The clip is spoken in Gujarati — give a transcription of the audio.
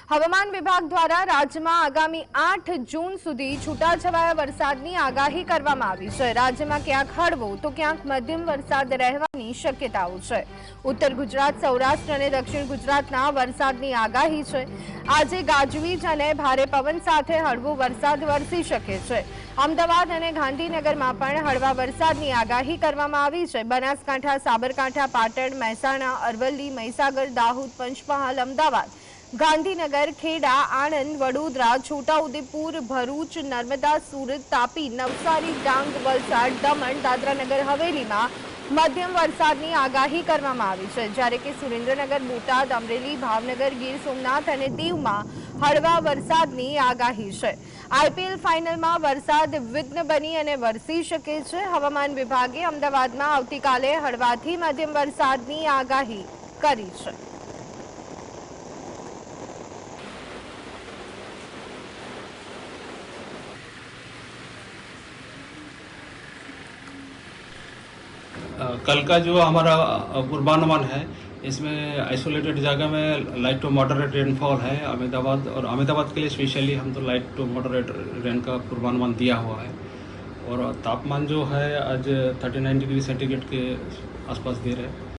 હવામાન વિભાગ દ્વારા રાજ્યમાં આગામી 8 જૂન સુધી છૂટાછવાયા વરસાદની આગાહી કરવામાં આવી છે। રાજ્યમાં ક્યાંક હળવો તો ક્યાંક મધ્યમ વરસાદ રહેવાની શક્યતાઓ છે। ઉત્તર ગુજરાત, સૌરાષ્ટ્ર અને દક્ષિણ ગુજરાતના વરસાદની આગાહી છે। આજે ગાજવીજ અને ભારે પવન સાથે હળવો વરસાદ વરસી શકે છે। અમદાવાદ અને ગાંધીનગરમાં પણ હળવા વરસાદની આગાહી કરવામાં આવી છે। બનાસકાંઠા, સાબરકાંઠા, પાટણ, મહેસાણા, અરવલ્લી, મહીસાગર, દાહોદ, પંચમહાલ, અમદાવાદ, ગાંધીનગર, ખેડા, આણંદ, વડોદરા, છોટાઉદેપુર, ભરૂચ, નર્મદા, સુરત, તાપી, નવસારી, ડાંગ, વલસાડ, દમણ, દાદરાનગર હવેલીમાં મધ્યમ વરસાદની આગાહી કરવામાં આવી છે, જ્યારે કે સુરેન્દ્રનગર, બોટાદ, અમરેલી, ભાવનગર, ગીર સોમનાથ અને દીવમાં હળવા વરસાદની આગાહી છે। આઈપીએલ ફાઇનલમાં વરસાદ વિઘ્ન બની અને વરસી શકે છે। હવામાન વિભાગે અમદાવાદમાં આવતીકાલે હળવાથી મધ્યમ વરસાદની આગાહી કરી છે। कल का जो हमारा पूर्वानुमान है, इसमें आइसोलेटेड जगह में लाइट टू मॉडरेट रेनफॉल है। अहमदाबाद के लिए स्पेशली हम तो लाइट टू मॉडरेट रेन का पूर्वानुमान दिया हुआ है। और तापमान जो है आज 39 डिग्री सेंटीग्रेड के आसपास दे रहे हैं।